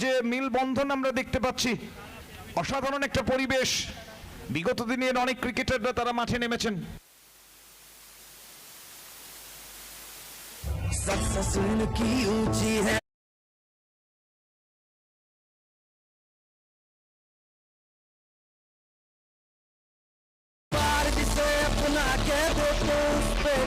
যে মিল বন্ধন আমরা দেখতে পাচ্ছি, অসাধারণ একটা পরিবেশ। বিগত দিনের অনেক ক্রিকেটাররা তারা মাঠে নেমেছেন।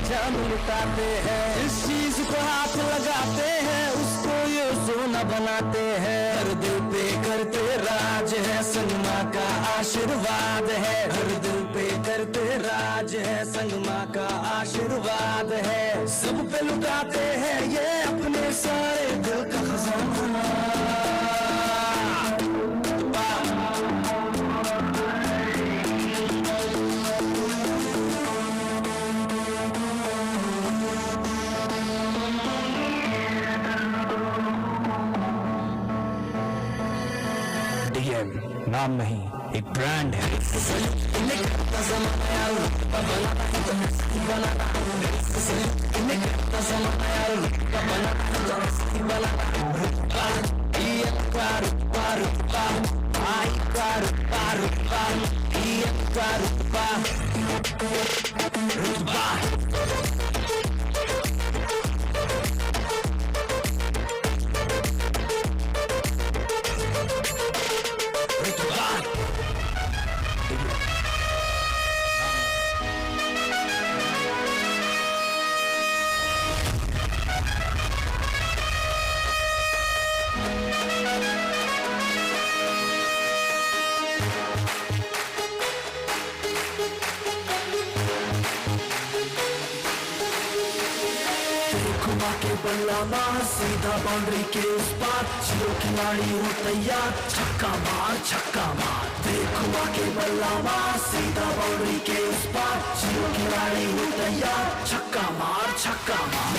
जान लुटाते हैं, इस चीज को हाथ लगाते हैं, उसको ये सोना बनाते हैं। हर दिल पे करते राज है, संगमा का आशीर्वाद है। हर दिल पे करते राज है, संगमा का आशीर्वाद है। सब पे लुटाते हैं ये अपने सारे दिल का खजाना। डीएम नाम नहीं, एक ब्रांड है। के बल्ला मार सीधा बाउंड्री के उस पार, जियो खिलाड़ी हो तैयार, छक्का मार। देखो के बल्ला मार सीधा बाउंड्री के उस पार, जियो खिलाड़ी हो तैयार, छक्का मार। छक्का मार।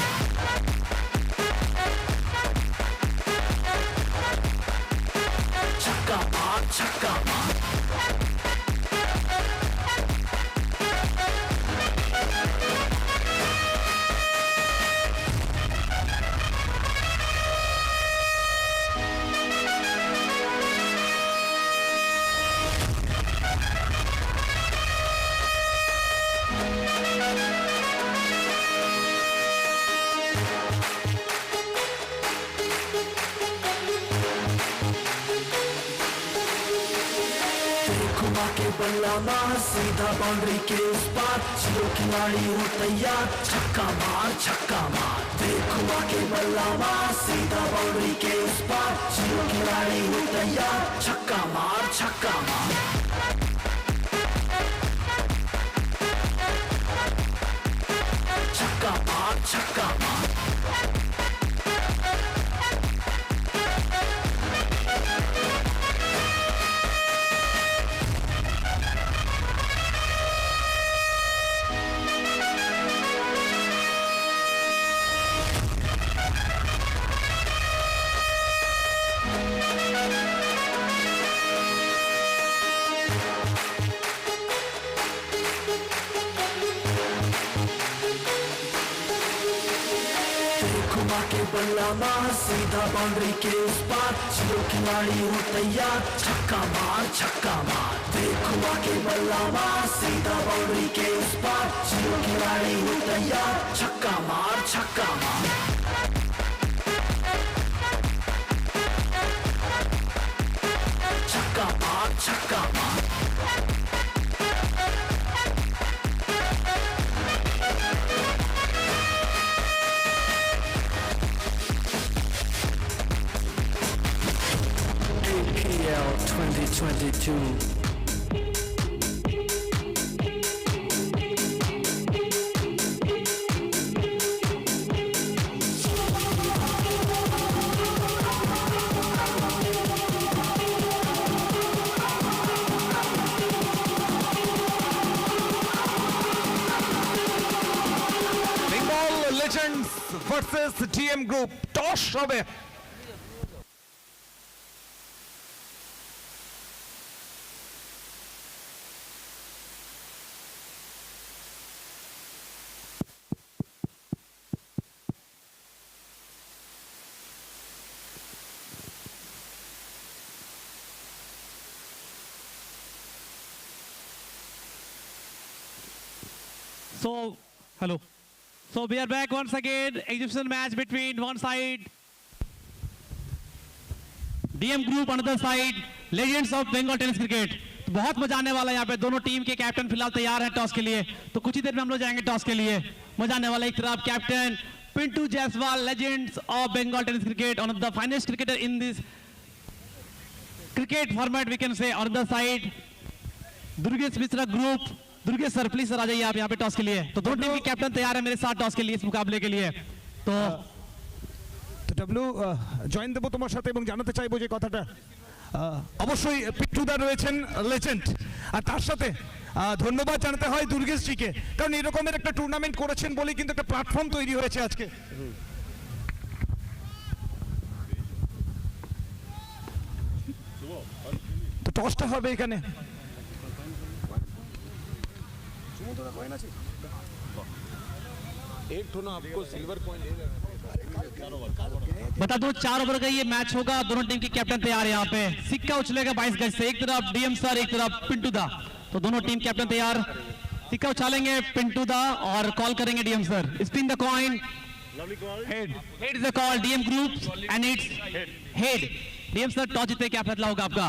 के बल्ला मार सीधा बाउंड्री के उस पार, जियो खिलाड़ी हो तैयार, छक्का मार। देखो के बल्ला मार सीधा बाउंड्री के उस पार, जियो खिलाड़ी हो तैयार, छक्का मार। छक्का मार। के बल्ला मार सीधा बाउंड्री के उस पार, जियो खिलाड़ी हो तैयार, छक्का मार। देखो के बल्ला मार सीधा बाउंड्री के उस पार, जियो खिलाड़ी हो तैयार, छक्का मार। छक्का मार। APL 2022. Bengal Legends versus DM Group. Toss হবে। So, hello. So we are back once again. Exhibition match between one side DM Group, another side Legends of Bengal Tennis Cricket. तो बहुत मजा आने वाला है यहाँ पे. दोनों टीम के कैप्टन फिलहाल तैयार हैं टॉस के लिए. तो कुछ ही देर में हम लोग जाएंगे टॉस के लिए. मजा आने वाला है. एक तरफ captain Pintu Jaiswal, Legends of Bengal Tennis Cricket, one of the finest cricketer in this cricket format we can say. On the side Durgesh Mishra group. Durgesh sir please sir आ जाइए आप यहाँ पे टॉस के लिए. तो दोनों टीम के कैप्टन तैयार है मेरे साथ टॉस के लिए, इस मुकाबले के लिए. तो ডাব্লু জয়েন দেবো তোমার সাথে এবং জানাতে চাইবো যে কথাটা অবশ্যই পিট্টুদা রয়েছেন লেজেন্ড, আর তার সাথে ধন্যবাদ জানাতে হয় দুর্গেশজিকে, কারণ এরকমের একটা টুর্নামেন্ট করেছেন বলেই কিন্তু একটা প্ল্যাটফর্ম তৈরি হয়েছে আজকে. তো টসটা হবে এখানে. बता दो 4 ओवर का ये मैच होगा. दोनों टीम के कैप्टन तैयार है यहाँ पे. सिक्का उछलेगा 22 गज से. एक तरफ डीएम सर, एक तरफ पिंटू दा. तो दोनों टीम कैप्टन तैयार. सिक्का उछालेंगे पिंटू दा और कॉल करेंगे DM sir. Spin the coin. Head is the call. DM group and its head. DM sir toss जीते क्या फैसला होगा आपका?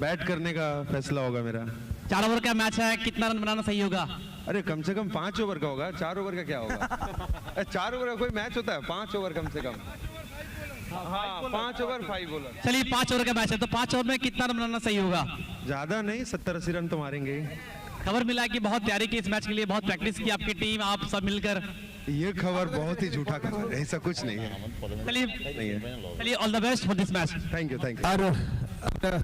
बैट करने का फैसला होगा मेरा. 4 ओवर का मैच है. कितना रन बनाना सही होगा? अरे कम से कम 5 ओवर का होगा. 4 ओवर का क्या होगा? 4 ओवर का कोई मैच होता है? 5 ओवर कम से कम. हाँ 5 ओवर 5 बॉलर. चलिए 5 ओवर का मैच है. तो 5 ओवर में कितना रन बनाना सही होगा? ज्यादा नहीं, 70-80 रन तो मारेंगे. खबर मिला कि बहुत तैयारी की इस मैच के लिए, बहुत प्रैक्टिस की आपकी टीम, आप सब मिलकर. ये खबर बहुत ही झूठा खबर है, ऐसा कुछ नहीं है. चलिए नहीं है. चलिए all the best for this match. Thank you. আর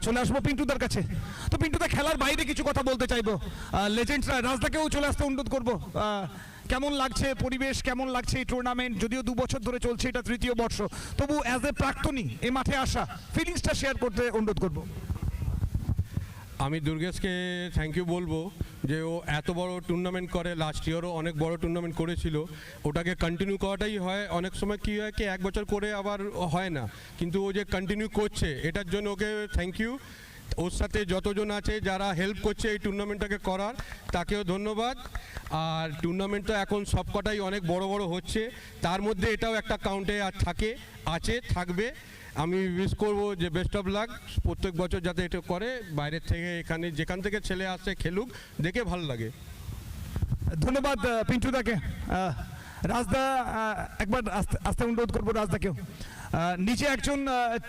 চলে আসবো পিন্টুদার কাছে. তো পিন্টুদা খেলার বাইরে কিছু কথা বলতে চাইবো. লেজেন্ডসরা রাজদাকেও চলে আসতে অনুরোধ করবো. কেমন লাগছে পরিবেশ, কেমন লাগছে এই টুর্নামেন্ট? যদিও 2 বছর ধরে চলছে, এটা 3য় বর্ষ, তবু অ্যাজ এ প্রাক্তনী এই মাঠে আসা ফিলিংসটা শেয়ার করতে অনুরোধ করবো. আমি দুর্গেশকে থ্যাংক ইউ বলবো যে ও এত বড় টুর্নামেন্ট করে. লাস্ট ইয়ারও অনেক বড় টুর্নামেন্ট করেছিল. ওটাকে কন্টিনিউ করাটাই হয়. অনেক সময় কী হয় কি 1 বছর করে আবার হয় না, কিন্তু ও যে কন্টিনিউ করছে এটার জন্য ওকে থ্যাংক ইউ. ওর সাথে যতজন আছে যারা হেল্প করছে এই টুর্নামেন্টটাকে করার, তাকেও ধন্যবাদ. আর টুর্নামেন্ট তো এখন সবকটাই অনেক বড় বড় হচ্ছে, তার মধ্যে এটাও একটা কাউন্টে আর থাকবে. আমি উইশ করবো যে বেস্ট অফ লাক. প্রত্যেক বছর যাতে এটা করে, বাইরের থেকে এখানে যেখান থেকে ছেলে আসে খেলুক, দেখে ভালো লাগে. ধন্যবাদ পিন্টুদাকে. রাজদা একবার আসতে অনুরোধ করবো রাজদাকেও. নিজে একজন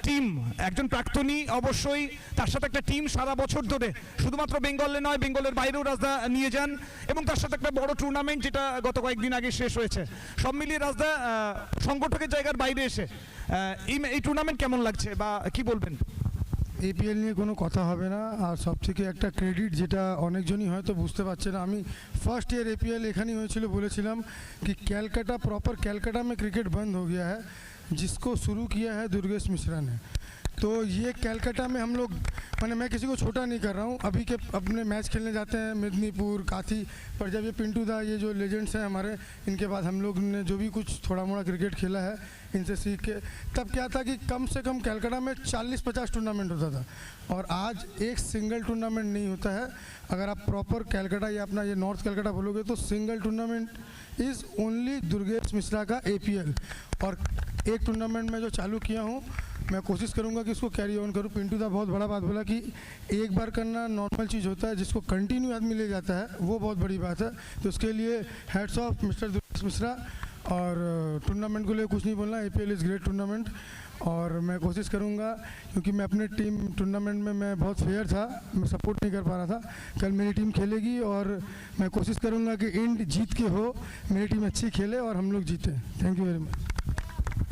টিম, একজন প্রাক্তনী অবশ্যই, তার সাথে একটা টিম সারা বছর ধরে শুধুমাত্র বেঙ্গলে নয় বেঙ্গলের বাইরেও রাজদা নিয়ে যান, এবং তার সাথে একটা বড় টুর্নামেন্ট যেটা গত কয়েকদিন আগে শেষ হয়েছে. সব মিলিয়ে রাজদা সংগঠকের জায়গার বাইরে এসে এই টুর্নামেন্ট কেমন লাগছে বা কি বলবেন? এপিএল নিয়ে কোনো কথা হবে না, আর সবথেকে একটা ক্রেডিট যেটা অনেকজনই হয়তো বুঝতে পারছে না, আমি फर्स्ट ईयर एपीएल एखानी হয়েছিল বলেছিলাম कि कैलकाटा प्रॉपर कैलकाटा में क्रिकेट बंद हो गया है, जिसको शुरू किया है दुर्गेश मिश्रा ने. तो ये कैलकाटा में हम लोग, मैंने मैं किसी को छोटा नहीं कर रहा हूँ, अभी के अपने मैच खेलने जाते हैं मेदिनीपुर काथी, पर जब ये पिंटू दा, ये जो लेजेंड्स हैं हमारे, इनके बाद हम लोग ने जो भी कुछ थोड़ा मोड़ा क्रिकेट खेला है इनसे सीख के, तब क्या था कि कम से कम कैलकाटा में 40-50 टूर्नामेंट होता था, और आज एक सिंगल टूर्नामेंट नहीं होता है. अगर आप प्रॉपर कैलकाटा या अपना ये नॉर्थ कैलकाटा बोलोगे तो single tournament is only Durgesh Mishra का एपीएल. और एक टूर्नामेंट में जो चालू किया हूँ, मैं कोशिश करूँगा कि इसको कैरी ऑन करूँ. पिंटू दा बहुत बड़ा बात बोला कि एक बार करना नॉर्मल चीज़ होता है, जिसको कंटिन्यू आदमी ले जाता है वो बहुत बड़ी बात है. तो उसके लिए heads of mister Durgesh Mishra. और टूर्नामेंट को लिए कुछ नहीं बोलना, एपीएल इज़ ग्रेट टूर्नामेंट. और मैं कोशिश करूँगा, क्योंकि मैं अपने टीम टूर्नामेंट में मैं बहुत फेयर था, मैं सपोर्ट नहीं कर पा रहा था. कल मेरी टीम खेलेगी और मैं कोशिश करूँगा कि एंड जीत के हो, मेरी टीम अच्छी खेले और हम लोग जीते. Thank you very much.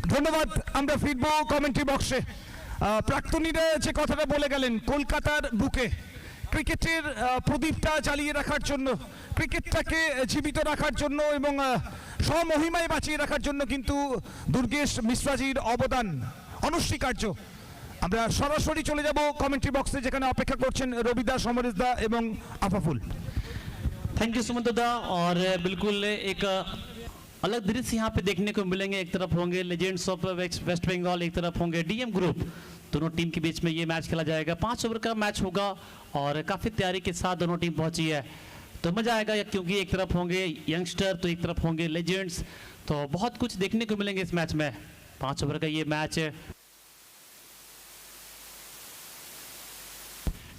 ধন্যবাদ. আমরা ফিরবো কমেন্ট্রি বক্সে. প্রাক্তনীরা যে কথাটা বলে গেলেন, কলকাতার বুকে ক্রিকেটের প্রদীপটা জ্বালিয়ে রাখার জন্য, ক্রিকেটটাকে জীবিত রাখার জন্য এবং স্বমহিমায় বাঁচিয়ে রাখার জন্য কিন্তু দুর্গেশ মিশ্রাজির অবদান অনস্বীকার্য. আমরা সরাসরি চলে যাব কমেন্ট্রি বক্সে, যেখানে অপেক্ষা করছেন রবিদা, সমরেশ দা এবং আফাফুল. थैंक यू सुमंत दा. और बिल्कुल एक अलग दृश्य यहाँ पे देखने को मिलेंगे. एक तरफ होंगे लेजेंड्स ऑफ वेस्ट बंगाल, एक तरफ होंगे डीएम ग्रुप. दोनों टीम के बीच में ये मैच खेला जाएगा. 5 ओवर का मैच होगा और काफ़ी तैयारी के साथ दोनों टीम पहुंची है. तो मजा आएगा, क्योंकि एक तरफ होंगे यंगस्टर तो एक तरफ होंगे लेजेंड्स, तो बहुत कुछ देखने को मिलेंगे इस मैच में। 5 ओवर का ये मैच है।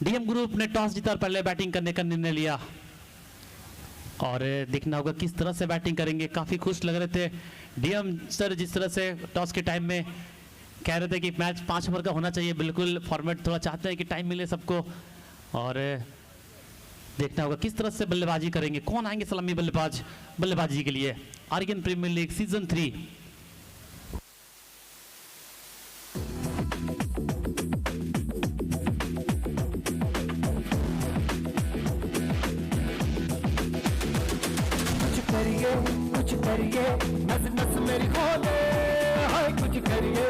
डीएम ग्रुप ने टॉस जीता और पहले बैटिंग करने का निर्णय लिया, और देखना होगा किस तरह से बैटिंग करेंगे। काफी खुश लग रहे थे डीएम सर, जिस तरह से टॉस के टाइम में कह रहे थे कि मैच 5 ओवर का होना चाहिए। बिल्कुल फॉर्मेट थोड़ा चाहते हैं कि टाइम मिले सबको, और देखना होगा किस तरह से बल्लेबाजी करेंगे, कौन आएंगे सलामी बल्लेबाजी के लिए। Aryan premier league season 3। कुछ करिए नस नस मेरी खोले, हाय कुछ करिए।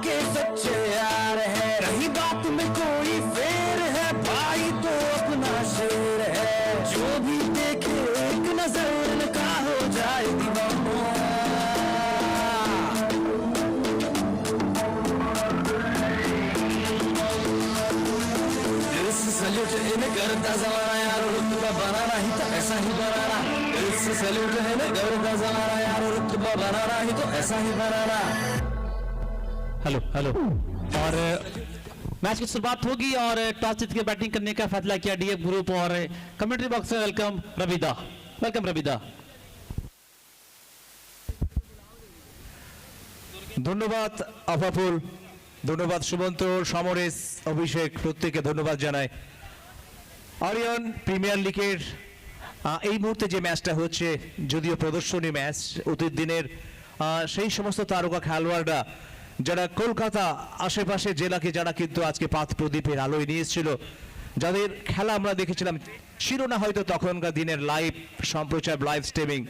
के सच्चे यार है, रही बात में कोई फेर है, भाई तो अपना शेर है। जो भी देखे एक नजर का हो जाए दीवाना। इस सैल्यूट इन्हें करता जमाना यार, रुतबा बनाना ही तो ऐसा ही बनाना। इस सैल्यूट इन्हें करता जमाना यार, रुतबा बनाना ही तो ऐसा ही बनाना। हेलो हेलो, और मैच की शुरुआत होगी और टॉस जीत के बैटिंग करने का फैसला किया डीएम ग्रुप। और कमेंट्री बॉक्स में वेलकम रविदा, वेलकम रविदा। ধন্যবাদ আফাফুল, ধন্যবাদ সুমন্ত, সমরেশ, অভিষেক, প্রত্যেককে ধন্যবাদ জানাই। আরিয়ান প্রিমিয়ার লিগের এই মুহূর্তে যে ম্যাচটা হচ্ছে, যদিও প্রদর্শনী ম্যাচ, অতীত দিনের সেই সমস্ত তারকা খেলোয়াড়রা যারা কলকাতা আশেপাশে জেলাকে যারা কিন্তু আজকে পাথ প্রদীপের আলোয় নিয়ে এসেছিল, যাদের খেলা আমরা দেখেছিলাম, ছিল না হয়তো তখনকার দিনের লাইভ সম্প্রচার, লাইভ স্ট্রিমিং,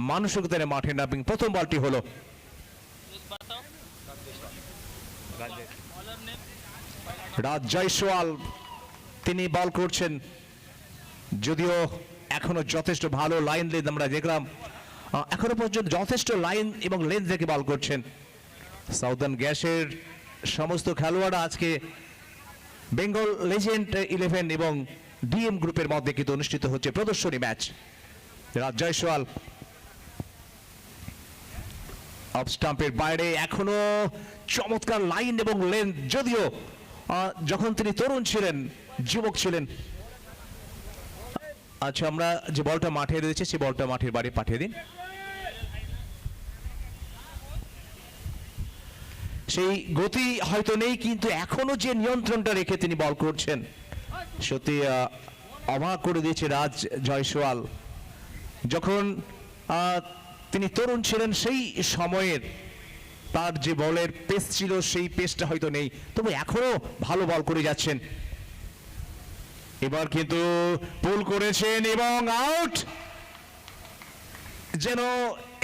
মানসিকতা নিয়ে মাঠে নামবেন। প্রথম বলটি হলো রাজ জয়সওয়াল, তিনি বল করছেন। যদিও এখনো যথেষ্ট ভালো লাইন লেন্থ আমরা দেখলাম, এখনো পর্যন্ত যথেষ্ট লাইন এবং লেন্থ থেকে বল করছেন। সাউদার্ন গ্যাসের সমস্ত খেলোয়াড়রা আজকে বেঙ্গল লেজেন্ড 11 এবং ডিএম গ্রুপের মধ্যে কিন্তু অনুষ্ঠিত হচ্ছে প্রদর্শনী ম্যাচ। রাজ জয়সওয়াল অফ স্টাম্পের বাইরে, এখনো চমৎকার লাইন এবং লেন্থ, যদিও যখন তিনি তরুণ ছিলেন, যুবক ছিলেন। আচ্ছা, আমরা যে বলটা মাঠে রয়েছে সেই বলটা মাঠের বাইরে পাঠিয়ে দিন। সেই গতি হয়তো নেই, কিন্তু এখনো যে নিয়ন্ত্রণটা রেখে তিনি বল করছেন, সত্যি অবাক করে দিয়েছে রাজ জয়সওয়াল। যখন তিনি তরুণ ছিলেন সেই সময়ের তার যে বলের পেস ছিল, সেই পেসটা হয়তো নেই, তবে এখনো ভালো বল করে যাচ্ছেন। এবার কিন্তু পুল করেছেন এবং আউট। যেন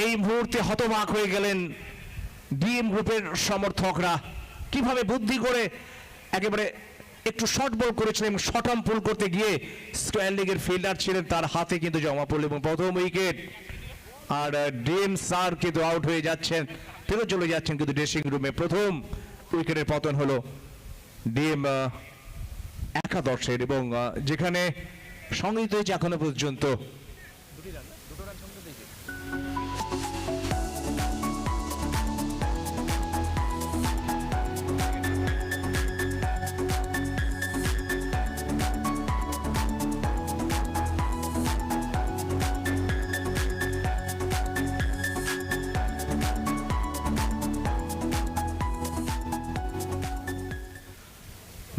এই মুহূর্তে হতবাক হয়ে গেলেন ডিএম গ্রুপের সমর্থকরা। কিভাবে বুদ্ধি করে একেবারে একটু শর্ট বল করেছিলেন এবং শর্ট আর্ম পুল করতে গিয়ে স্কয়ার লিগের ফিল্ডার ছিলেন, তার হাতে কিন্তু জমা পড়ল এবং প্রথম উইকেট। আর ডিএম স্যার কিন্তু আউট হয়ে যাচ্ছেন, ফেরত চলে যাচ্ছেন কিন্তু ড্রেসিং রুমে। প্রথম উইকেটের পতন হলো ডিএম একাদশের, এবং যেখানে সংগৃহীত হয়েছে এখনো পর্যন্ত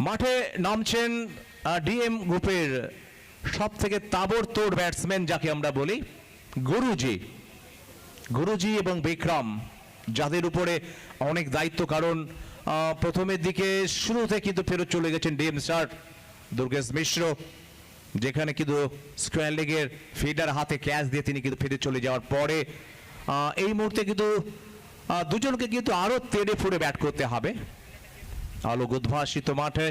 মাঠে নামছেন ডিএম গ্রুপের সব থেকে তাবড়তোড় ব্যাটসম্যান যাকে আমরা বলি, গুরুজি এবং বিক্রম, যাদের উপরে অনেক দায়িত্ব। কারণ প্রথমের দিকে শুরুতে কিন্তু ফেরত চলে গেছেন ডিএম স্যার দুর্গেশ মিশ্র, যেখানে কিন্তু স্কয়ার লেগের ফিল্ডার হাতে ক্যাচ দিয়ে তিনি কিন্তু ফিরে চলে যাওয়ার পরে এই মুহূর্তে কিন্তু দুজনকে কিন্তু আরো তেড়ে ফুড়ে ব্যাট করতে হবে। আলোক উদ্ভাসিত মাঠে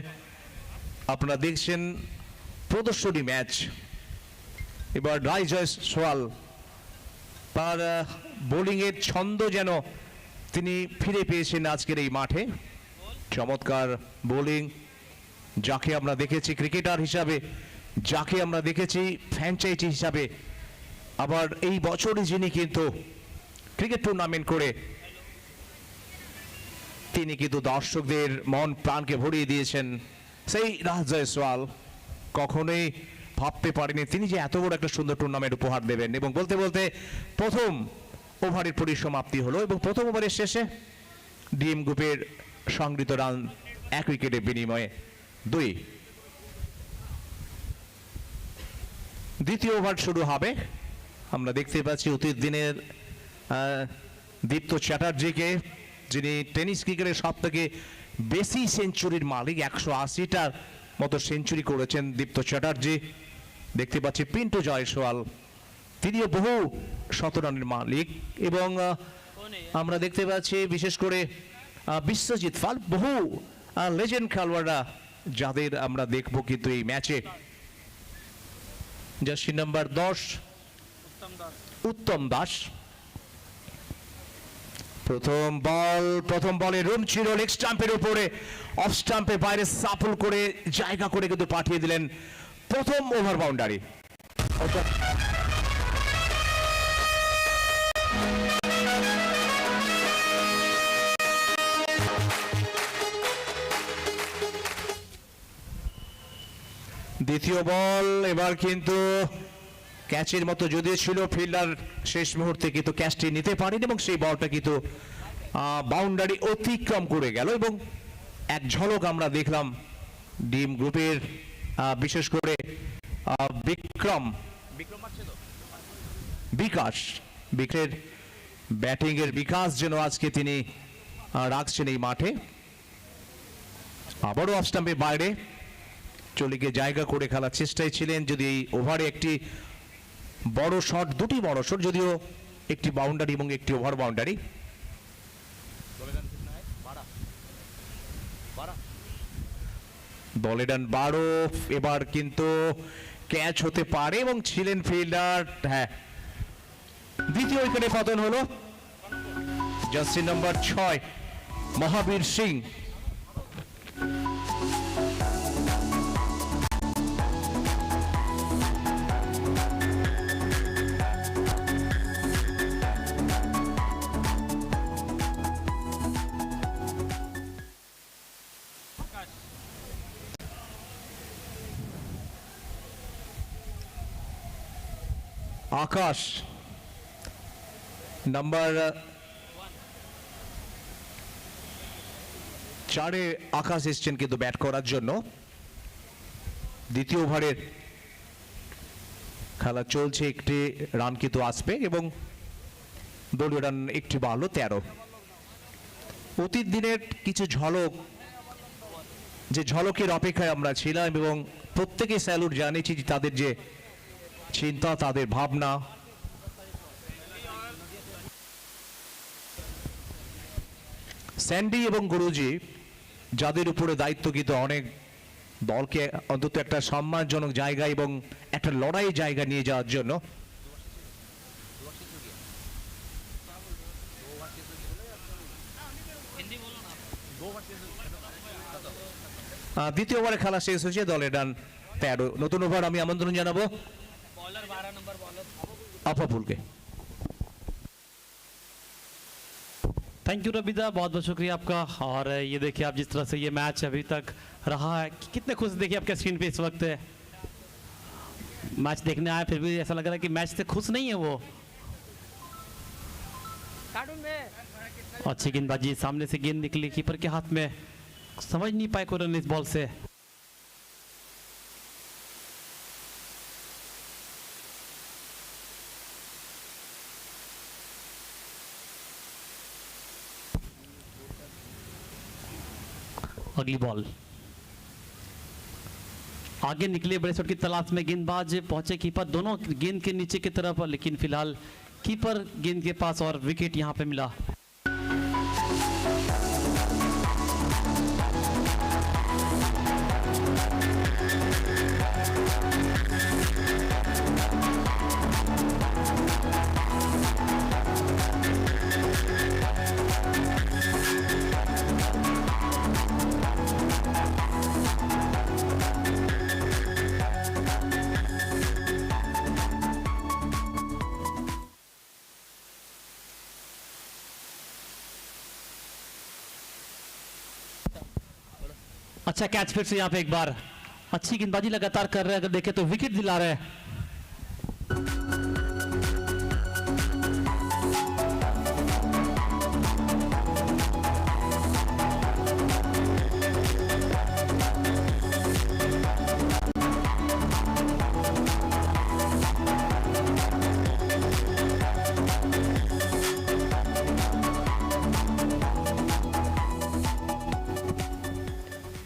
আপনারা দেখছেন প্রদর্শনী ম্যাচ। এবার রাজ জয়সওয়াল, তার বোলিং এর ছন্দ যেন তিনি ফিরে পেয়েছেন আজকের এই মাঠে। চমৎকার বোলিং, যাকে আমরা দেখেছি ক্রিকেটার হিসাবে, যাকে আমরা দেখেছি ফ্র্যাঞ্চাইজি হিসাবে, আবার এই বছরই যিনি কিন্তু ক্রিকেট টুর্নামেন্ট করে তিনি কিন্তু দর্শকদের মন প্রাণকে ভরিয়ে দিয়েছেন, সেই রাজ জয়সওয়াল কখনোই ভাবতে পারেনি তিনি যে এত বড় একটা সুন্দর টুর্নামেন্ট উপহার দেবেন। এবং বলতে বলতে প্রথম ওভারের পরিসমাপ্তি হলো এবং প্রথম ওভারের শেষে ডিএম গ্রুপের সংগৃহীত রান 1 উইকেটের বিনিময়ে 2। দ্বিতীয় ওভার শুরু হবে। আমরা দেখতে পাচ্ছি অতীত দিনের দীপ্ত চ্যাটার্জিকে, যিনি টেনিস ক্রিকেটের সব থেকে বেশি সেঞ্চুরির মালিক, 180টার মতো সেঞ্চুরি করেছেন দীপ্ত চ্যাটার্জি। দেখতে পাচ্ছি পিন্টু জয়সওয়াল, তিনিও বহু শতরানের মালিক। এবং আমরা দেখতে পাচ্ছি বিশেষ করে বিশ্বজিৎ পাল, বহু লেজেন্ড খেলোয়াড়রা যাদের আমরা দেখব কিন্তু এই ম্যাচে। জার্সি নাম্বার 10 উত্তম দাস। প্রথম বলে রুম ছিল লেগ স্টাম্পের উপরে, অফ স্টাম্পের বাইরে সাফল করে জায়গা করে কিন্তু পাঠিয়ে দিলেন প্রথম ওভার বাউন্ডারি। দ্বিতীয় বল এবার কিন্তু ক্যাচের মতো যদিও ছিল, ফিল্ডার শেষ মুহূর্তে কিন্তু ক্যাচটি নিতে পারেনি এবং সেই বলটা কিন্তু বাউন্ডারি অতিক্রম করে গেল। এবং এক ঝলক আমরা দেখলাম ডিএম গ্রুপের বিশেষ করে বিকাশের ব্যাটিং এর বিকাশ যেন আজকে তিনি রাখছেন এই মাঠে। আবারও অফ স্টাম্পের বাইরে চলে গিয়ে জায়গা করে খেলার চেষ্টায় ছিলেন, যদি এই ওভারে একটি বড় শট, দুটি বড় শট, যদিও একটি বাউন্ডারি এবং একটি ওভার বাউন্ডারি। দলে রান 12, এবার কিন্তু ক্যাচ হতে পারে এবং ছিলেন ফিল্ডার, হ্যাঁ দ্বিতীয় উইকেটে পতন হলো জার্সি নাম্বার 6 মহাবীর সিং। আকাশ নাম্বার 4-এ আকাশ এসছেন কিন্তু ব্যাট করার জন্য। দ্বিতীয় ওভারের খেলা চলছে, একটি রান কিন্তু আসবে এবং দলীয় রান একটি বাড়লো 13। অতীত দিনের কিছু ঝলক, যে ঝলকের অপেক্ষায় আমরা ছিলাম এবং প্রত্যেকে স্যালুট জানিয়েছি তাদের যে চিন্তা, তাদের ভাবনা। স্যান্ডি এবং গুরুজি যাদের উপরে দায়িত্ব কিন্তু অনেক দলকে অন্তত একটা সম্মানজনক জায়গা এবং একটা লড়াই জায়গা নিয়ে যাওয়ার জন্য। দ্বিতীয় ওভারে খেলা শেষ হয়েছে, দলের রান 13। নতুন ওভার আমি আমন্ত্রণ জানাবো আফাফুলকে। थैंक यू रबीदा, बहुत बहुत शुक्रिया आपका। और ये देखिए आप जिस तरह से ये मैच अभी तक रहा है, कितने खुश देखिए आपके स्क्रीन पे इस वक्त मैच देखने आए, फिर भी ऐसा लग रहा है कि मैच से खुश नहीं है वो। अच्छी गेंदबाजी, सामने से गेंद निकली कीपर के हाथ में, समझ नहीं पाए कोई रन इस बॉल से। अगली बॉल आगे निकले, बड़े शॉट की तलाश में गेंदबाज पहुंचे कीपर दोनों गेंद के नीचे की तरफ, लेकिन फिलहाल कीपर गेंद के पास और विकेट यहां पे मिला। अच्छा कैच फिर से यहाँ पे एक बार, अच्छी गेंदबाजी लगातार कर रहे हैं, अगर देखें तो विकेट दिला रहे हैं।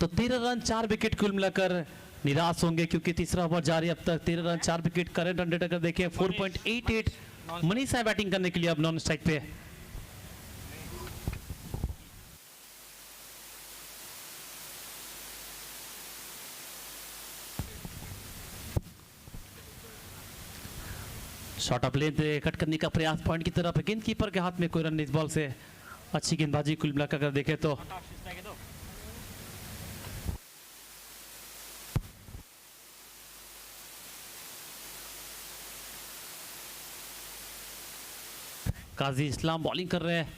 तो 13 रन 4 विकेट कुल मिलाकर निराश होंगे, क्योंकि तीसरा ओवर जारी, अब तक 13 run 4 wicket. Current run rate अगर देखें 4.88। मनीषा बैटिंग करने के लिए अब नॉन स्ट्राइक पे। शॉट ऑफ लेंथ कट करने का प्रयास पॉइंट की तरफ, गेंद कीपर के हाथ में कोई रन इस बॉल से। अच्छी गेंदबाजी कुल मिलाकर अगर देखें तो। काजी इस्लाम बॉलिंग कर रहे हैं,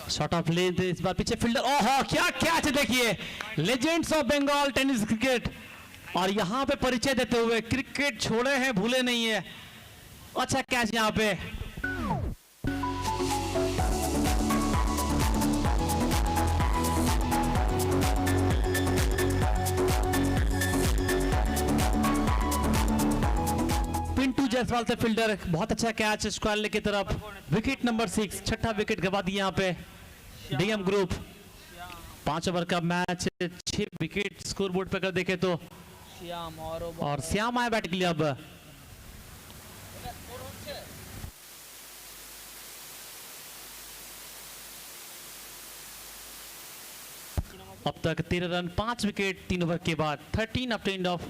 शॉट ऑफ लेंथ इस बार पीछे फील्डर, ओहो क्या कैच है, देखिए legends of Bengal tennis cricket, और यहां पे परिचय देते हुए क्रिकेट छोड़े हैं भूले नहीं है। अच्छा कैच यहां पे, पिंटू जायसवाल से फील्डर, बहुत अच्छा कैच स्क्वायर की तरफ। विकेट नंबर 6, छठा विकेट गवा दिया यहाँ पे डीएम ग्रुप। 5 ओवर का मैच, 6 विकेट स्कोर बोर्ड पे कर देखे तो। और श्याम आया बैट के लिए अब। अब तक 13 रन 5 विकेट 3 ओवर के बाद 13 obtained of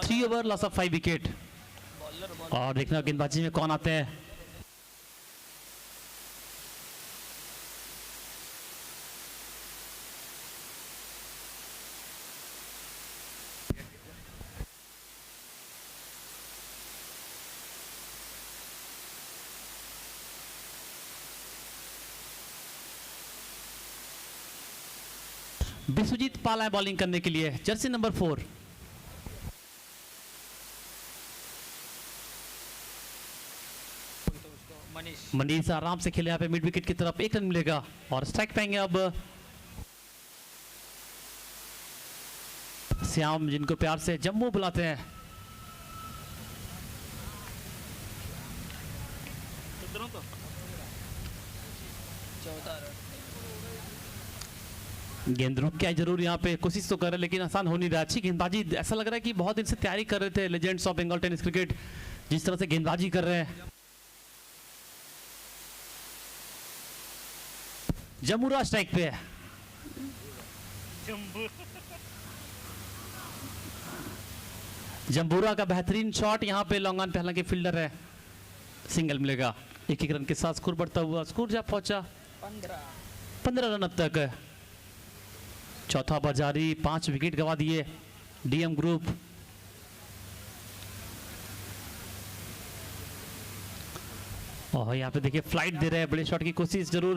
3 over loss of 5 wicket. और देखना गेंदबाजी में कौन आते हैं। विश्वजीत पाल है बॉलिंग करने के लिए, जर्सी नंबर 4। मनीष आराम से खेले यहाँ पे मिड विकेट की तरफ, 1 रन मिलेगा और स्ट्राइक पाएंगे अब श्याम, जिनको प्यार से जम्मू बुलाते हैं। गेंद रुक क्या जरूर यहाँ पे कोशिश तो कर रहे लेकिन आसान हो नहीं रहा। अच्छी गेंदबाजी, ऐसा लग रहा है कि बहुत दिन से तैयारी कर रहे थे legends of Bengal tennis cricket, जिस तरह से गेंदबाजी कर रहे हैं। जम्बूरा स्ट्राइक पे है। जम्बूरा का बेहतरीन शॉट यहाँ पे लॉन्ग ऑन पे, हालांकि फील्डर है, सिंगल मिलेगा। 1-1 रन के साथ स्कोर बढ़ता हुआ, स्कोर जा पहुंचा 15 रन अब तक। चौथा ओवर जारी, 5 विकेट गंवा दिए डीएम ग्रुप। और यहाँ पे देखिए फ्लाइट दे रहे हैं, बड़े शॉट की कोशिश जरूर,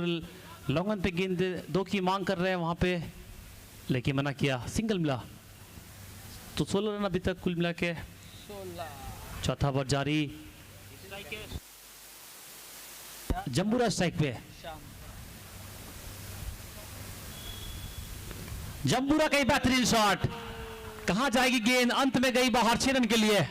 लॉन्ग ऑन पे गेंद 2 की मांग कर रहे हैं वहां पे, लेकिन मना किया, सिंगल मिला। तो 16 रन अभी तक कुल मिला के। चौथा ओवर जारी, जम्बूरा स्ट्राइक पे। जम्बूरा का बेहतरीन शॉट, कहां जाएगी गेंद, अंत में गई बाहर 6 रन के लिए।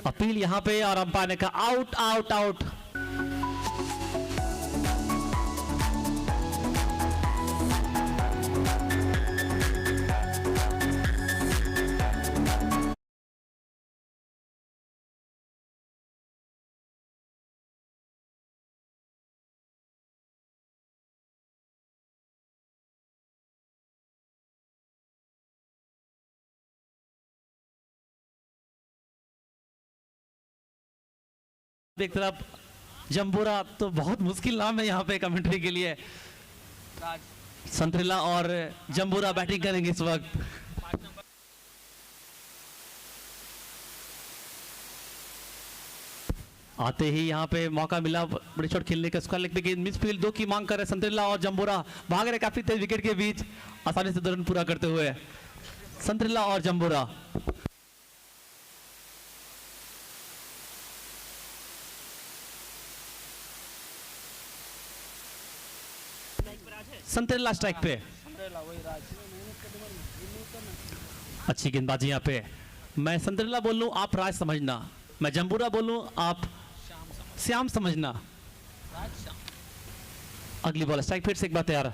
अपील यहाँ पे और अंपायर ने कहा आउट आउट आउट। एक तरफ जम्बूरा, तो बहुत मुश्किल नाम है यहाँ पे कमेंट्री के लिए। संतरिला और जम्बूरा बैटिंग करेंगे इस वक्त। आते ही यहाँ पे मौका मिला बड़े शॉट खेलने का, स्क्वायर लेग पे गेंद, मिसफील्ड, 2 की मांग कर रहे संतरिला और जम्बूरा, भाग रहे काफी तेज विकेट के बीच, आसानी से 2 रन पूरा करते हुए संतरिला और जम्बूरा। संतरिला स्ट्राइक पे, अच्छी गेंदबाजी यहाँ पे। मैं संतरिला बोल लूं आप राज समझना, मैं जम्बूरा बोलूं आप श्याम समझना। अगली बॉल स्ट्राइक, फिर से एक बार तैयार।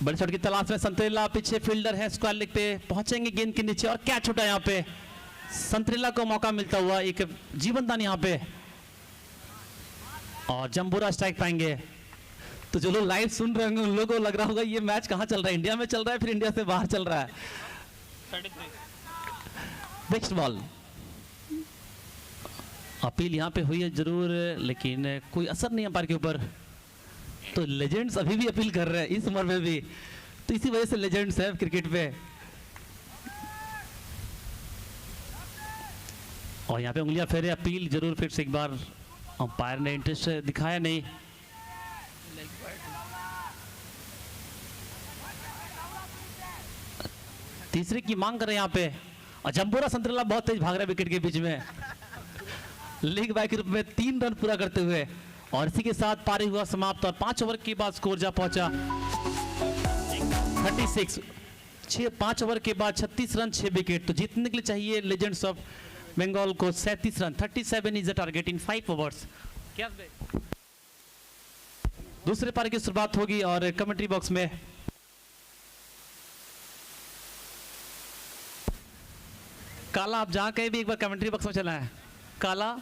बड़े शॉट की तलाश में संतरेला, पीछे फील्डर है, स्क्वायर लेग पे पहुंचेंगे गेंद के नीचे और कैच उठा यहाँ पे। संतरेला को मौका मिलता हुआ एक जीवनदान यहाँ पे, और जंबूरा स्ट्राइक पाएंगे। तो जो लोग लाइव सुन रहे होंगे उन लोगों को लग रहा होगा ये मैच कहाँ चल रहा है, इंडिया में चल रहा है फिर इंडिया से बाहर चल रहा है। नेक्स्ट बॉल, अपील यहाँ पे हुई है जरूर, लेकिन कोई असर नहीं अंपायर के ऊपर। तो लेजेंड्स अभी भी अपील कर रहे हैं इस उम्र में भी, तो इसी वजह से लेजेंड्स है क्रिकेट पे। और यहाँ पे उंगलियां फेरे, अपील जरूर फिर से एक बार। अंपायर ने इंटरेस्ट दिखाया नहीं। तीसरे की मांग कर रहे हैं यहाँ पे, और जंबूरा संतरेला बहुत तेज भाग रहा है विकेट के बीच में, लीग बाय के रूप में 3 रन पूरा करते हुए। और इसी के साथ पारी हुआ समाप्त, और 5 ओवर के बाद स्कोर जा पहुंचा 36। 5 ओवर के बाद 36 रन 6 विकेट। तो जीतने के लिए चाहिए लेजेंड्स ऑफ बंगाल को 37 run. 37 is the target in 5 overs. दूसरे पारी की शुरुआत होगी, और कमेंट्री बॉक्स में काला, आप जहां कहीं भी एक बार कमेंट्री बॉक्स में चला है। काला,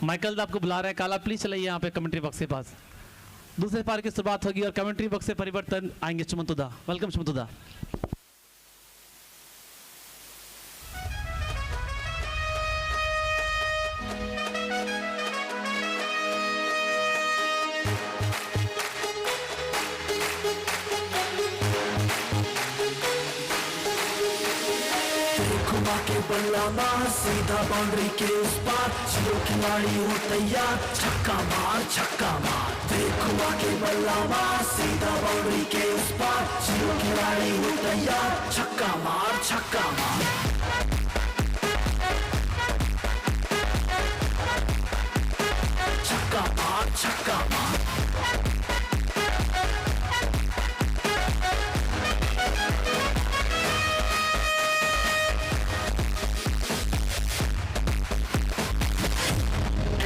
माइकल आपको बुला रहे हैं, काला प्लीज चलाइए यहाँ पे कमेंट्री बॉक्स के पास। दूसरे पार की शुरुआत होगी और कमेंट्री बॉक्स से परिवर्तन आएंगे सुमंतुदा। वेलकम सुमंतुदा। घुमा के बल्ला मार सीधा बाउंड्री के उस पार, जियो खिलाड़ी हो तैयार, छक्का मार देख घुमा के बल्ला मार सीधा बाउंड्री के उस पार, जियो खिलाड़ी हो तैयार, छक्का मार छक्का मार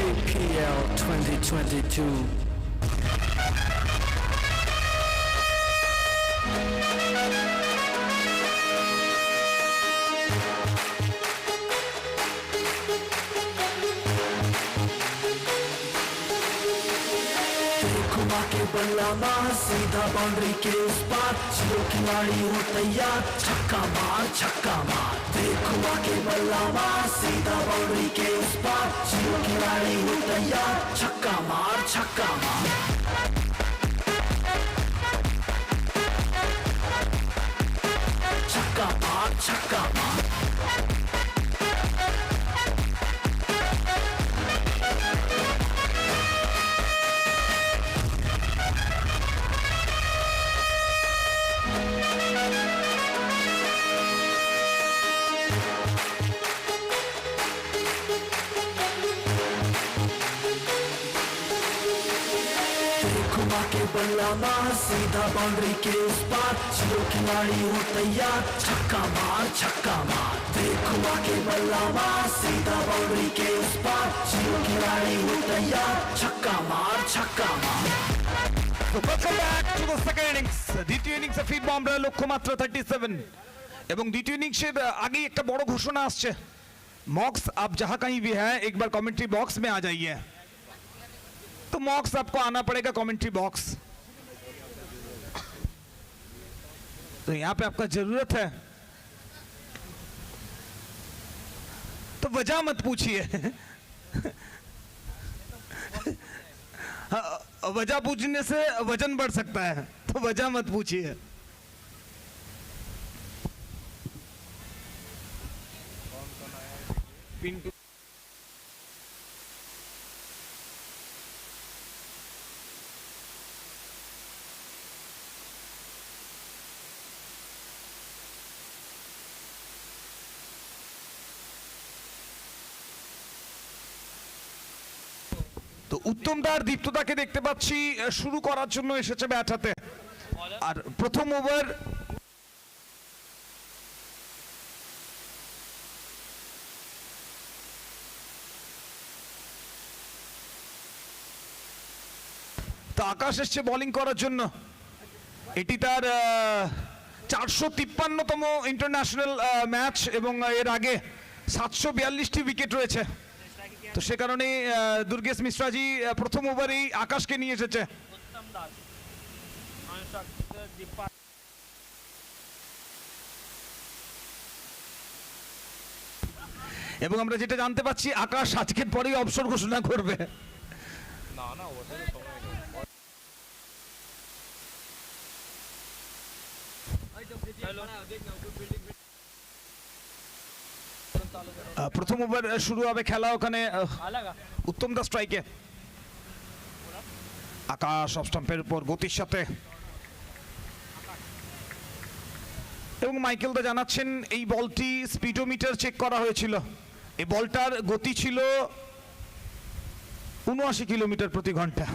APL 2022. घुमा के बल्ला मार सीधा बाउंड्री के उस पार, जियो खिलाड़ी हो तैयार, छक्का मार देख घुमा के बल्ला मार सीधा बाउंड्री के उस पार, जियो खिलाड़ी हो तैयार, छक्का मार छक्का मार घुमा के बल्ला मार सीधा बाउंड्री के उस पार, जियो खिलाड़ी हो तैयार, छक्का मार देख घुमा के बल्ला मार सीधा बाउंड्री के उस पार, जियो खिलाड़ी हो तैयार, छक्का मार So welcome back to the second innings. দ্বিতীয় ইনিংসে ফিট বমরা লক্ষ্যমাত্রা 37 এবং দ্বিতীয় ইনিংসের আগে একটা বড় ঘোষণা আসছে। मॉक्स आप जहां कहीं भी हैं एक बार कमेंट्री बॉक्स में आ जाइए। तो मॉक्स आपको आना पड़ेगा कमेंट्री बॉक्स। तो यहां पे आपका जरूरत है, तो वजह मत पूछिए। वजह पूछने से वजन बढ़ सकता है, तो वजह मत पूछिए। पिंटू তো উত্তমদার দীপ্তদাকে দেখতে পাচ্ছি শুরু করার জন্য এসেছে ব্যাট হাতে। আর প্রথম ওভার তো আকাশ এসছে বোলিং করার জন্য। এটি তার 453তম ইন্টারন্যাশনাল ম্যাচ এবং এর আগে 742টি উইকেট রয়েছে। তো সে কারণে দুর্গেশ মিশ্রাজি প্রথম ওভারেই আকাশকে নিয়ে এসেছে। এবং আমরা যেটা জানতে পাচ্ছি আকাশ আজকের পরেই অবসর ঘোষণা করবে। প্রথম ওভার শুরু হবে খেলা ওখানে উত্তম দা স্ট্রাইকে। আকাশ অফ স্টাম্পের উপর গতির সাথে, এবং মাইকেল দা জানাচ্ছেন এই বলটি স্পিডোমিটার চেক করা হয়েছিল। এই বলটার গতি ছিল 79 কিলোমিটার প্রতি ঘন্টা।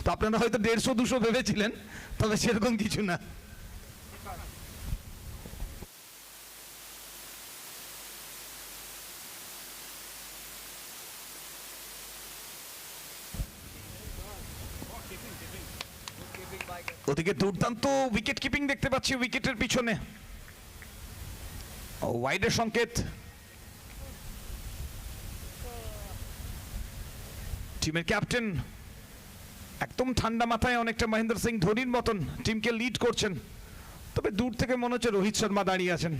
তো আপনারা হয়তো 150-200 ভেবেছিলেন, তবে সেরকম কিছু না। ওদিকে দুর্দান্ত উইকেট কিপিং দেখতে পাচ্ছি উইকেটের পিছনে। ওয়াইডের সংকেত। টিমের ক্যাপ্টেন একদম ঠান্ডা মাথায়, অনেকটা মহেন্দ্র সিং ধোনির মতন টিমকে লিড করছেন। তবে দূর থেকে মনে হচ্ছে রোহিত শর্মা দাঁড়িয়ে আছেন।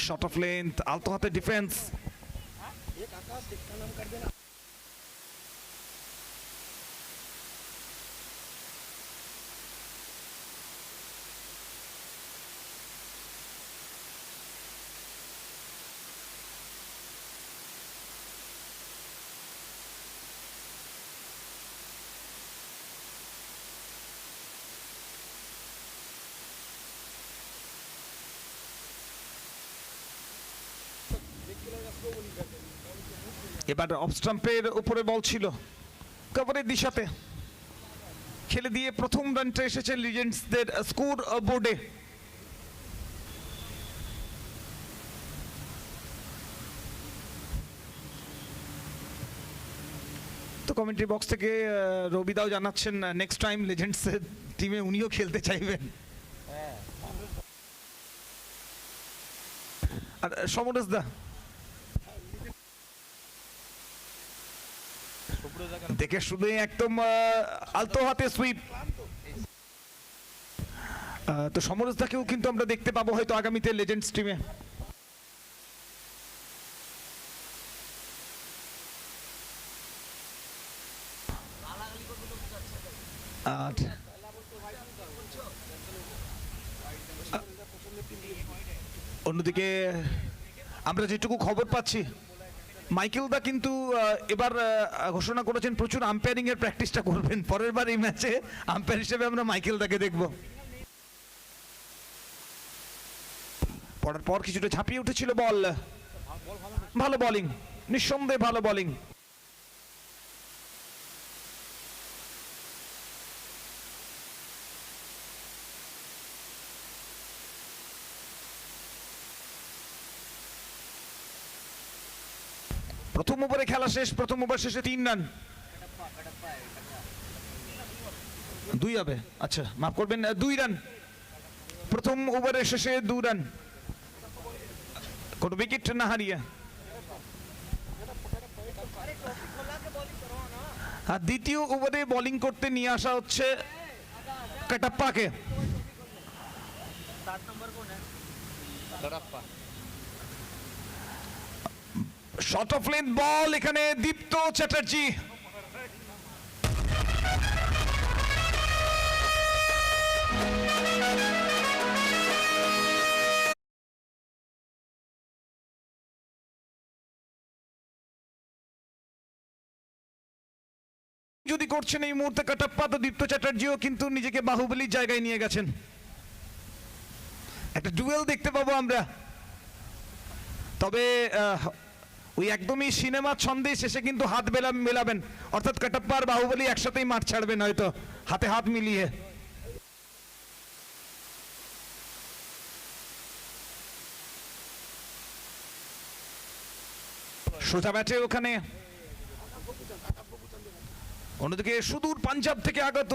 শট অফ লেন্থ, আলতো হাতে ডিফেন্স। এবার অফ স্টাম্পের উপরে বল ছিল, কভারের দিশাতে খেলে দিয়ে প্রথম রানটা এসেছে লিজেন্ডসদের স্কোর বোর্ডে। তো কমেন্ট্রি বক্স থেকে রবিদাও জানাচ্ছেন নেক্সট টাইম লিজেন্ডস টিমে উনিও খেলতে চাইবেন। আর সমরেশ দা দেখে শুনে একদম আলতো হাতে সুইপ। তো সমরেশ দাকেও কিন্তু আমরা দেখতে পাবো হয়তো আগামীতে লেজেন্ডস টিমে। আর অন্যদিকে আমরা যেটুকু খবর পাচ্ছি মাইকেল দা কিন্তু এবার ঘোষণা করেছেন প্রচুর আম্পায়ারিং এর প্র্যাকটিসটা করবেন। পরের বার এই ম্যাচে আম্পায়ার হিসেবে আমরা মাইকেল দাকে দেখব। পড়ার পর কিছুটা ঝাঁপিয়ে উঠেছিল বল, ভালো বোলিং, নিঃসন্দেহে ভালো বোলিং। প্রথম ওভারে খেলা শেষ, প্রথম ওভার শেষে 3 রান। 2 হবে, আচ্ছা মাফ করবেন, 2 রান প্রথম ওভারের শেষে, 2 রান, কোনো উইকেট না হারিয়ে। আর দ্বিতীয় ওভারে বোলিং করতে নিয়ে আসা হচ্ছে কাটাপ্পাকে। শট অফ লেন্থ বল, এখানে দীপ্ত চ্যাটার্জি। যদি করছেন এই মুহূর্তে কাটাপ্পা, তো দীপ্ত চ্যাটার্জিও কিন্তু নিজেকে বাহুবলীর জায়গায় নিয়ে গেছেন। একটা ডুয়েল দেখতে পাবো আমরা। তবে ওই একদমই সিনেমা ছন্দে শেষে কিন্তু হাত মেলাবেন, অর্থাৎ কাটাপ্পা আর বাহুবলী একসাথেই মাঠ ছাড়বেন হয়তো হাতে হাত মিলিয়ে। সোজা ব্যাটে ওখানে। অন্যদিকে সুদূর পাঞ্জাব থেকে আগত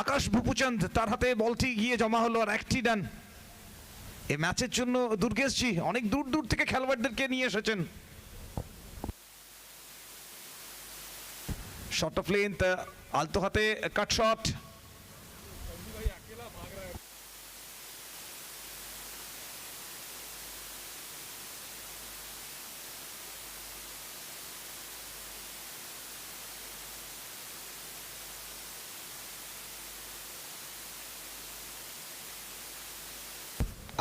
আকাশ ভূপুচন্দ, তার হাতে বলটি গিয়ে জমা হলো আর একটি রান। এই ম্যাচের জন্য দুর্গেশজি অনেক দূর দূর থেকে খেলোয়াড়দেরকে নিয়ে এসেছেন। শট অফ লেন্থ, আলতো হাতে কাট শট।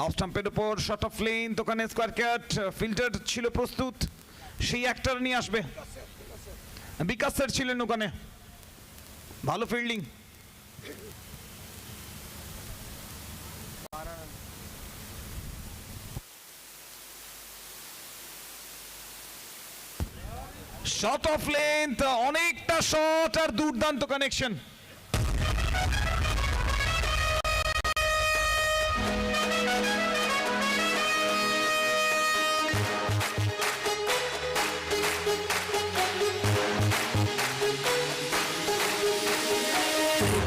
অফ স্টাম্পের উপর শট অফ লেন্থ, ওখানে স্কোয়ার কাট, ফিল্টার ছিল প্রস্তুত, সেই একটা নিয়ে আসবে। বিকাশ স্যার ছিলেন ওখানে, ভালো ফিল্ডিং। শট অফ লেন্থ, অনেকটা শট আর দুর্দান্ত কানেকশন।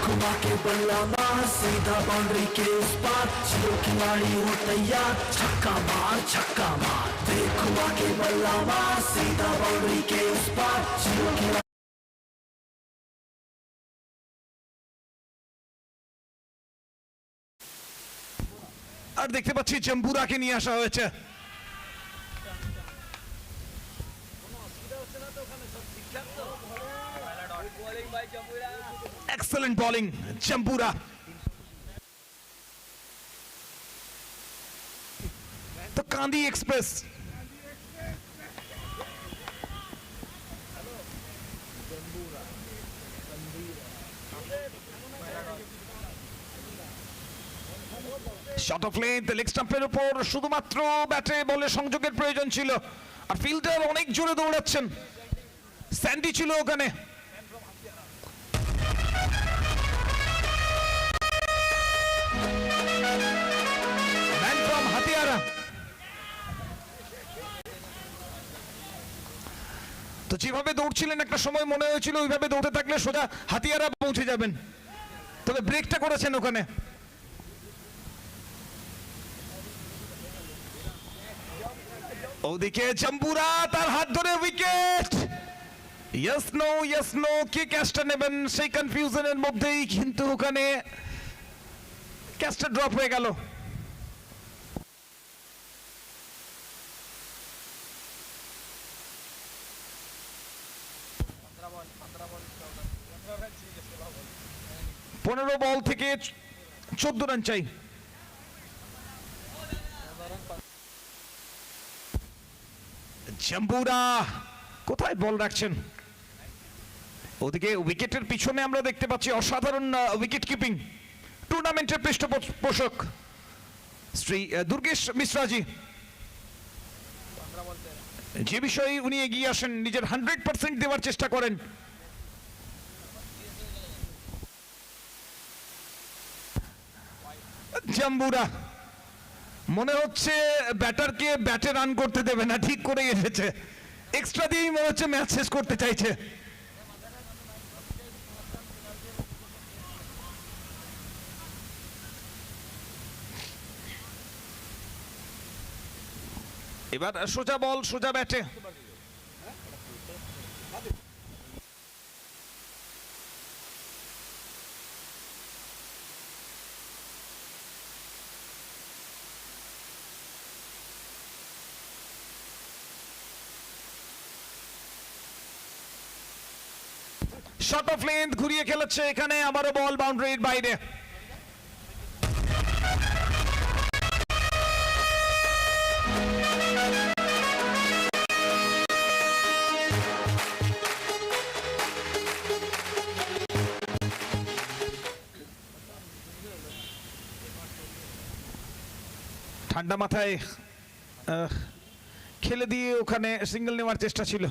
घुमा के बल्ला मार सीधा बाउंड्री के उस पार, जियो खिलाड़ी हो तैयार, छक्का मार देख घुमा के बल्ला मार सीधा बाउंड्री के उस पार, जियो खिलाड़ी। আর দেখতে পাচ্ছি জম্বুরাকে নিয়ে আসা হয়েছে। এক্সেলেন্ট বোলিং জম্বুরা। তো Kandi express short of length, leg স্টাম্পের উপর শুধুমাত্র ব্যাটে বলে সংযোগের প্রয়োজন ছিল, আর ফিল্ডার অনেক জোরে দৌড়াচ্ছেন। স্যান্ডি ছিল ওখানে। Man from Hatiara. তো যেভাবে দৌড়ছিলেন একটা সময় মনে হয়েছিল ওইভাবে দৌড়তে থাকলে সোজা হাতিয়ারা পৌঁছে যাবেন, তবে ব্রেকটা করেছেন ওখানে। ওদিকে জম্বুরা, তার হাত ধরে উইকেট। ইয়েস নো কে ক্যাচটা নেবেন সেই কনফিউশনের মধ্যেই কিন্তু ওখানে ক্যাচটা ড্রপ হয়ে গেল। পনেরো বল থেকে 14 রান চাই। জম্বুরা কোথায় বল রাখছেন? ওদিকে উইকেটের পিছনে আমরা দেখতে পাচ্ছি অসাধারণ উইকেট কিপিং, টুর্নামেন্টের পৃষ্ঠপোষক শ্রী দুর্গেশ মিশ্রাজি, যে বিষয়ে উনি এগিয়ে আসেন, নিজের 100% দেওয়ার চেষ্টা করেন। জম্বুরা মনে হচ্ছে ব্যাটারকে ব্যাটে রান করতে দেবে না, ঠিক করে এসেছে, এক্সট্রা দিয়েই মনে হচ্ছে ম্যাচ শেষ করতে চাইছে। এবার সোজা বল, সোজা ব্যাটে। শট অফ লেন্থ ঘুরিয়ে খেলেছে এখানে, আবারও বল বাউন্ডারির বাইরে। ঠান্ডা মাথায় খেলে দিয়ে ওখানে সিঙ্গেল নেওয়ার চেষ্টা ছিল।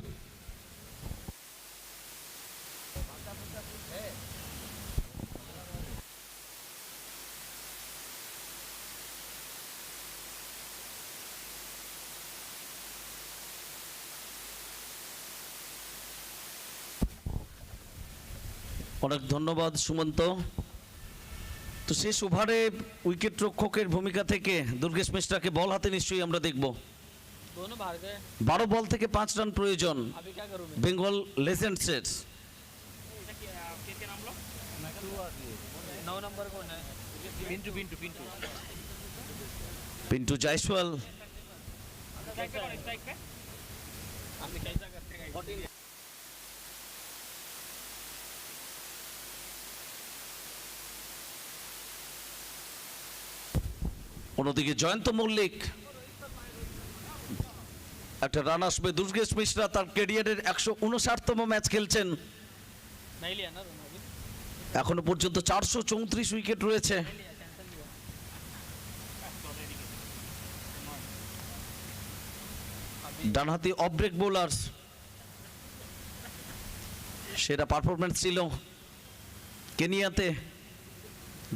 অনেক ধন্যবাদ সুমন্ত। তো শেষ ওভারে উইকেট রক্ষকের ভূমিকা থেকে দুর্গেশ মিশ্রাকে বল হাতে নিশ্চয়ই আমরা দেখব। 12 বল থেকে 5 রান প্রয়োজন বেঙ্গল লেজেন্ডসের। পিন্টু জয়সওয়াল অন্যদিকে জয়ন্ত মল্লিক, একটা রান আসবে। দুর্গেশ মিশ্রা তার ক্যারিয়ারের 159তম ম্যাচ খেলছেন, এখনো পর্যন্ত 434 উইকেট রয়েছে। ডানহাতি অফ ব্রেক বোলার, সেরা পারফরমেন্স ছিল কেনিয়াতে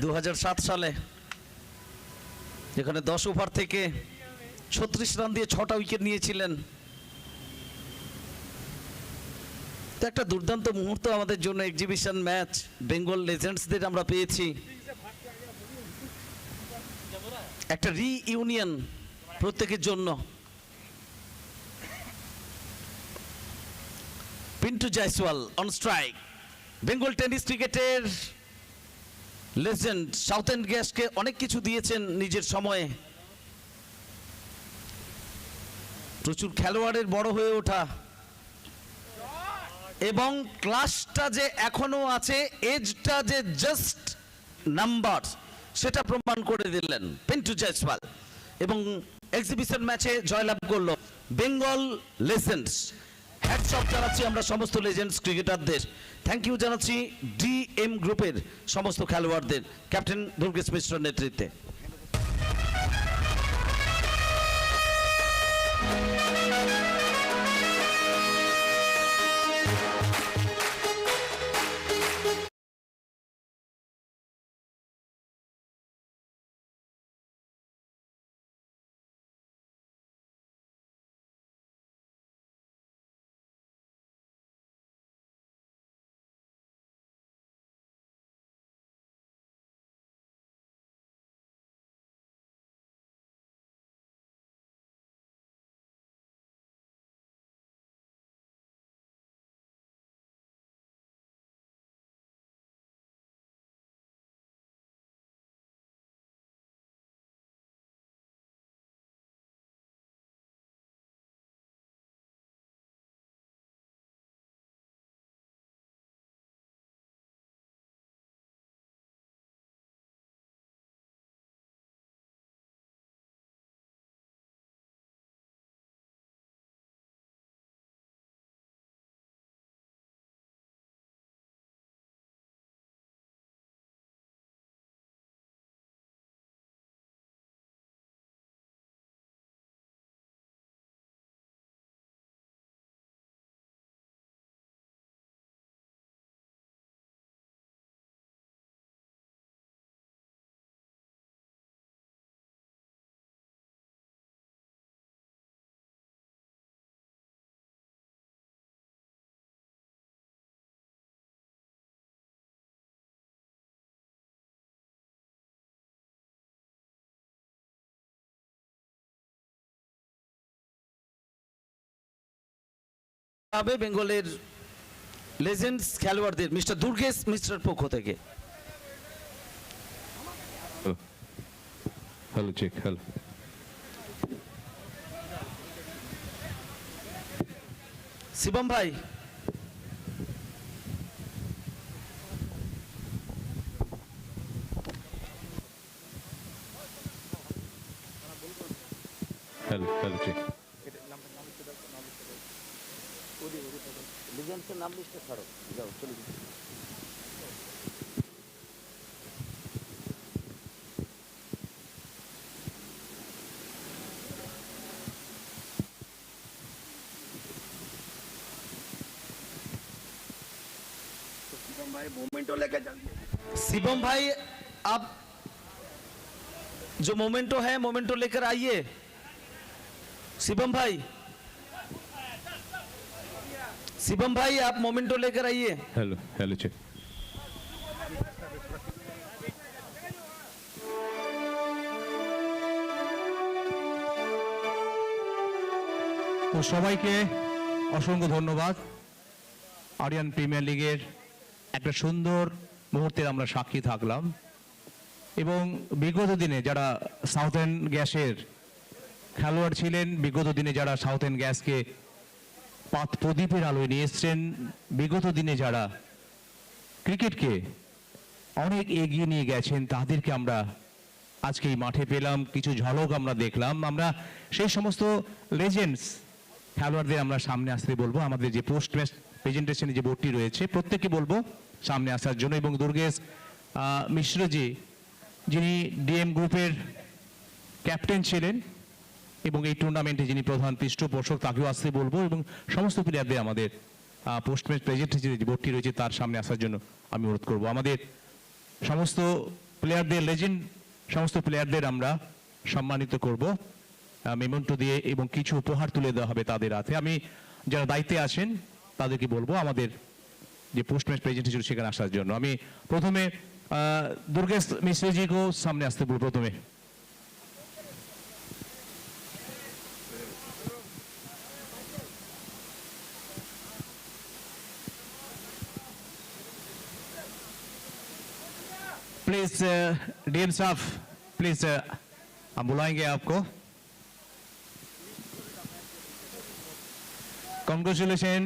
2007 সালে, যেখানে 10 ওভার থেকে 36 রান দিয়ে 6টা উইকেট নিয়েছিলেন। তো একটা দুর্দান্ত মুহূর্ত আমাদের জন্য এক্সিবিশন ম্যাচ বেঙ্গল লেজেন্ডসদের আমরা পেয়েছি, একটা রিইউনিয়ন প্রত্যেকের জন্য। Pintu Jaiswal on strike. Bengal tennis ক্রিকেটের লেজেন্ড সাউথ এন্ড গ্যাসকে অনেক কিছু দিয়েছেন নিজের সময়ে, প্রচুর খেলোয়াড়ের বড় হয়ে ওঠা এবং ক্লাসটা যে এখনো আছে, এজটা যে জাস্ট নাম্বার, সেটা প্রমাণ করে দিলেন পিন্টু জয়সওয়াল এবং এক্সিবিশন ম্যাচে জয়লাভ করলো বেঙ্গল লেজেন্ডস। হ্যাটস অফ জানাচ্ছি আমরা সমস্ত লেজেন্ডস ক্রিকেটারদের, থ্যাংক ইউ জানাচ্ছি ডিএম গ্রুপের সমস্ত খেলোয়াড়দের ক্যাপ্টেন দুর্গেশ মিশ্রের নেতৃত্বে। বেঙ্গলের লেজেন্ডস খেলোয়াড়দের মিস্টার দুর্গেশ মিশ্রের পক্ষ থেকে। Hello check, hello. শিবম ভাই, হ্যালো হ্যালো চেক। নাম লিস্টে ছাড়ো, যাও চলে যাও। शिवम भाई आप जो मोमेंटो है मोमेंटो लेकर आइए। शिवम भाई आप मोमेंटो लेकर आइए। Hello hello check. তো সবাইকে অসংখ্য ধন্যবাদ। আরিয়ান প্রিমিয়ার লিগের একটা সুন্দর মুহূর্তের আমরা সাক্ষী থাকলাম এবং বিগত দিনে যারা সাউথার্ন গ্যাসের খেলোয়াড় ছিলেন, বিগত দিনে যারা সাউথার্ন গ্যাসকে পাত প্রদীপের আলোয় নিয়ে এসছেন, বিগত দিনে যারা ক্রিকেটকে অনেক এগিয়ে নিয়ে গেছেন, তাদেরকে আমরা আজকে এই মাঠে পেলাম, কিছু ঝলক আমরা দেখলাম। আমরা সেই সমস্ত লেজেন্ডস খেলোয়াড়দের আমরা সামনে আসতে বলবো। আমাদের যে পোস্ট ম্যাচ প্রেজেন্টেশনে যে বোর্ডটি রয়েছে প্রত্যেককে বলবো সামনে আসার জন্য, এবং দুর্গেশ মিশ্রজি যিনি ডিএম গ্রুপের ক্যাপ্টেন ছিলেন এবং এই টুর্নামেন্টে যিনি প্রধান পৃষ্ঠপোষক, তাকেও আসতে বলবো, এবং সমস্ত প্লেয়ারদের আমাদের পোস্ট ম্যাচ প্রেজেন্টেশনে যে বোর্ডটি রয়েছে তার সামনে আসার জন্য আমি অনুরোধ করব। আমাদের সমস্ত প্লেয়ারদের, লেজেন্ড সমস্ত প্লেয়ারদের আমরা সম্মানিত করব মেমেন্টো দিয়ে, এবং কিছু উপহার তুলে দেওয়া হবে তাদের হাতে। আমি যারা দায়িত্বে আছেন তাদেরকে বলবো আমাদের যে পোস্ট ম্যাচ প্রেজেন্টেশন সেখানে আসার জন্য। আমি প্রথমে দুর্গেশ মিশ্রজিকেও সামনে আসতে বলবো প্রথমে। प्लीज डीएम साहब, प्लीज हम बुलाएंगे आपको। कॉन्ग्रेचुलेशन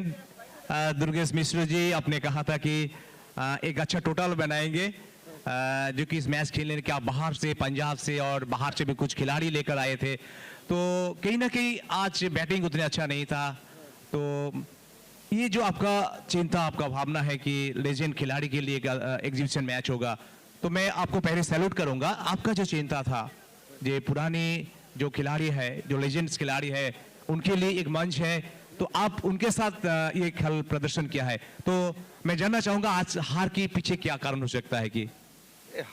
दुर्गेश मिश्र जी, आपने कहा था कि एक अच्छा टोटल बनाएंगे, जो कि इस मैच खेलने के आप बाहर से, पंजाब से और बाहर से भी कुछ खिलाड़ी लेकर आए थे, तो कहीं ना कहीं आज बैटिंग उतने अच्छा नहीं था। तो ये जो आपका चिंता, आपका भावना है कि लेजेंड खिलाड़ी के लिए एग्जीबिशन मैच होगा, तो मैं आपको पहले सैल्यूट करूंगा। आपका जो चिंता था, जो पुरानी जो खिलाड़ी है, जो लेजेंड्स खिलाड़ी है, उनके लिए एक मंच है, तो आप उनके साथ ये खेल प्रदर्शन किया है, तो मैं जानना चाहूंगा आज हार के पीछे क्या कारण हो सकता है? कि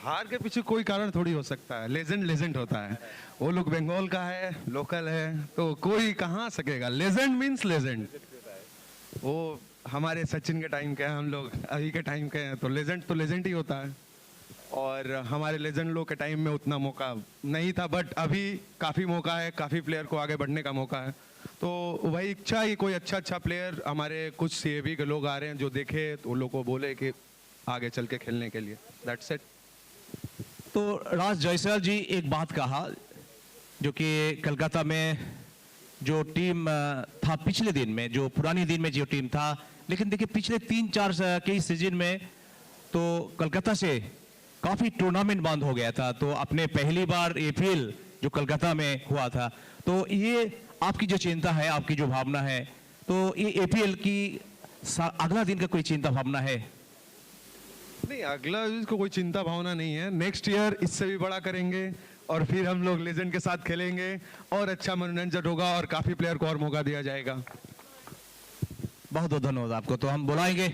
हार के पीछे कोई कारण थोड़ी हो सकता है, लेजेंड लेजेंड होता है। वो लोग बंगाल का है, लोकल है, तो कोई कहाँ सकेगा। Legend means legend. वो हमारे सचिन के टाइम के हैं, हम लोग अभी के टाइम के हैं, तो लेजेंड ही होता है। और हमारे लेजेंड लोग के टाइम में उतना मौका नहीं था, बट अभी काफ़ी मौका है, काफ़ी प्लेयर को आगे बढ़ने का मौका है। तो वही इच्छा है, कोई अच्छा प्लेयर, हमारे कुछ CAB के लोग आ रहे हैं जो देखे तो उन लोग को बोले कि आगे चल के खेलने के लिए। That's it. तो राज जयसवाल जी एक बात कहा, जो कि कलकत्ता में जो टीम था पिछले दिन में, जो पुरानी दिन में जो टीम था, लेकिन देखिए पिछले 3-4 कई सीजन में तो कलकत्ता से काफी टूर्नामेंट बंद हो गया था। तो अपने पहली बार APL जो कलकत्ता में हुआ था, तो ये आपकी जो चिंता है, आपकी जो भावना है, तो ये APL की अगला दिन का कोई चिंता भावना है? नहीं, अगला इसको कोई चिंता भावना नहीं है। नेक्स्ट ईयर इससे भी बड़ा करेंगे और फिर हम लोग लेजेंड के साथ खेलेंगे और अच्छा मनोरंजन होगा और काफी प्लेयर को और मौका दिया जाएगा। बहुत बहुत धन्यवाद आपको। तो हम बुलाएंगे